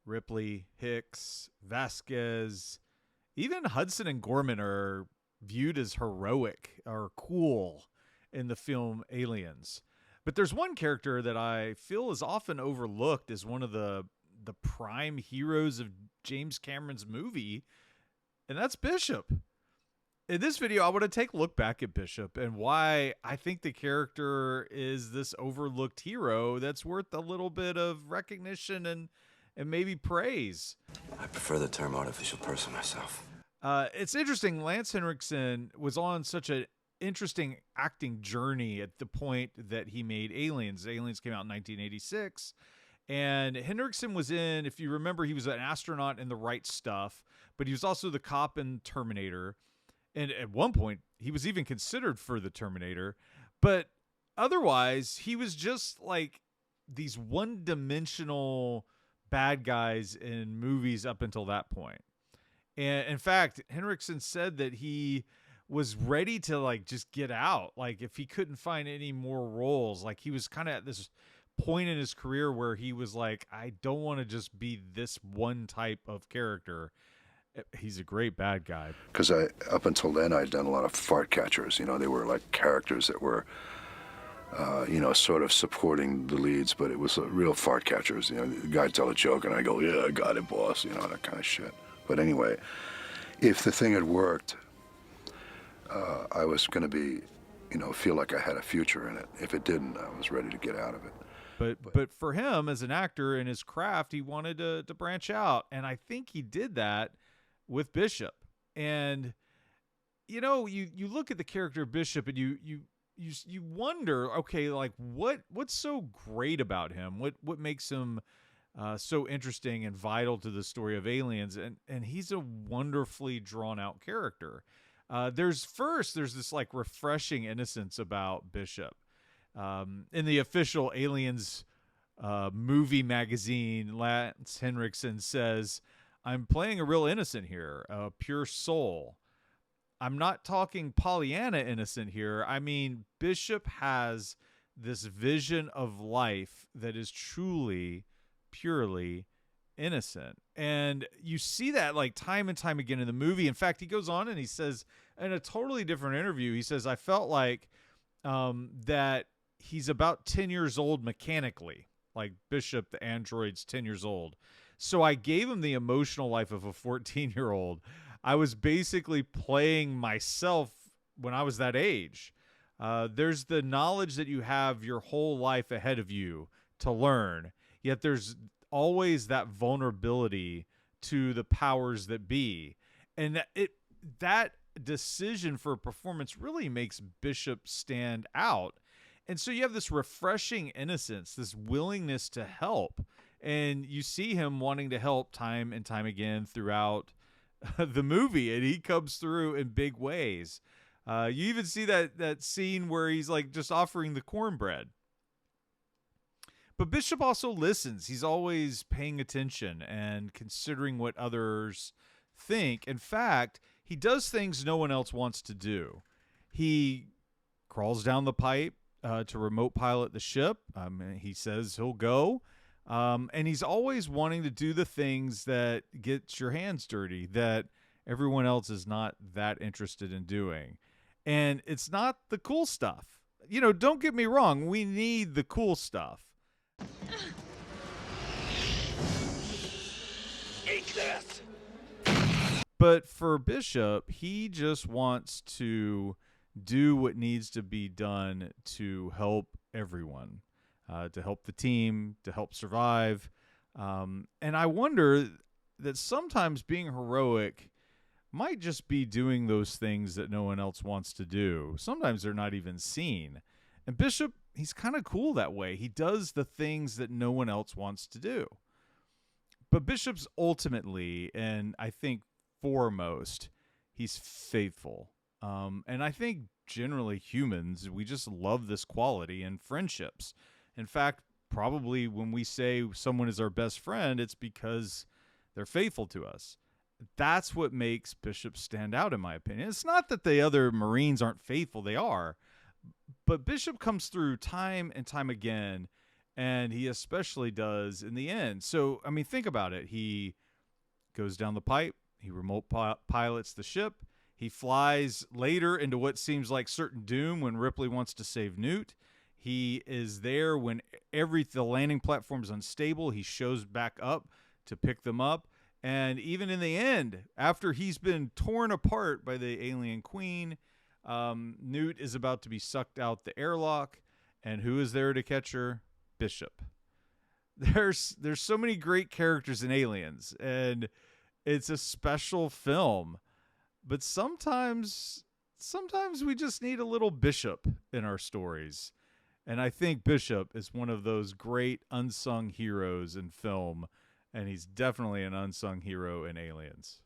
Ripley, Hicks, Vasquez, even Hudson and Gorman are viewed as heroic or cool in the film Aliens. But there's one character that I feel is often overlooked as one of the prime heroes of James Cameron's movie, and that's Bishop. In this video, I want to take a look back at Bishop and why I think the character is this overlooked hero that's worth a little bit of recognition and maybe praise. I prefer the term artificial person myself. It's interesting. Lance Henriksen was on such an interesting acting journey at the point that he made Aliens. Aliens came out in 1986. And Henriksen was in, if you remember, he was an astronaut in The Right Stuff, but he was also the cop in Terminator. And at one point, he was even considered for the Terminator. But otherwise, he was just like these one-dimensional bad guys in movies up until that point. And in fact, Henriksen said that he was ready to like just get out. Like if he couldn't find any more roles, like he was kind of at this point in his career where he was like, I don't want to just be this one type of character. He's a great bad guy. Because up until then, I'd done a lot of fart catchers. You know, they were like characters that were, sort of supporting the leads, but it was real fart catchers. You know, the guy tell a joke and I go, yeah, I got it, boss. You know, that kind of shit. But anyway, if the thing had worked, I was going to be, feel like I had a future in it. If it didn't, I was ready to get out of it. But for him as an actor in his craft, he wanted to branch out. And I think he did that with Bishop. And, you look at the character of Bishop and you wonder, okay, like what's so great about him? What makes him so interesting and vital to the story of Aliens? And he's a wonderfully drawn out character. There's this like refreshing innocence about Bishop. In the official Aliens movie magazine, Lance Henriksen says, I'm playing a real innocent here, a pure soul. I'm not talking Pollyanna innocent here. I mean, Bishop has this vision of life that is truly, purely innocent. And you see that like time and time again in the movie. In fact, he goes on and he says in a totally different interview, he says, I felt like that he's about 10 years old mechanically, like Bishop, the android's 10 years old. So I gave him the emotional life of a 14-year-old. I was basically playing myself when I was that age. There's the knowledge that you have your whole life ahead of you to learn, yet there's always that vulnerability to the powers that be. And that decision for a performance really makes Bishop stand out. And so you have this refreshing innocence, this willingness to help. And you see him wanting to help time and time again throughout the movie. And he comes through in big ways. You even see that scene where he's like just offering the cornbread. But Bishop also listens. He's always paying attention and considering what others think. In fact, he does things no one else wants to do. He crawls down the pipe to remote pilot the ship. He says he'll go. And he's always wanting to do the things that get your hands dirty, that everyone else is not that interested in doing. And it's not the cool stuff. Don't get me wrong. We need the cool stuff. Eat this! But for Bishop, he just wants to do what needs to be done to help everyone, to help the team, to help survive. And I wonder that sometimes being heroic might just be doing those things that no one else wants to do. Sometimes they're not even seen. And Bishop, he's kind of cool that way. He does the things that no one else wants to do. But Bishop's ultimately, and I think foremost, he's faithful. And I think generally humans, we just love this quality in friendships. In fact, probably when we say someone is our best friend, it's because they're faithful to us. That's what makes Bishop stand out, in my opinion. It's not that the other Marines aren't faithful. They are. But Bishop comes through time and time again And he especially does in the end. So, I mean, think about it. He goes down the pipe. He remote pilots the ship. He flies later into what seems like certain doom when Ripley wants to save Newt. He is there when the landing platform is unstable. He shows back up to pick them up. And even in the end, after he's been torn apart by the alien queen, Newt is about to be sucked out the airlock. And who is there to catch her? Bishop. There's so many great characters in Aliens, and it's a special film. But sometimes we just need a little Bishop in our stories. And I think Bishop is one of those great unsung heroes in film, and he's definitely an unsung hero in Aliens.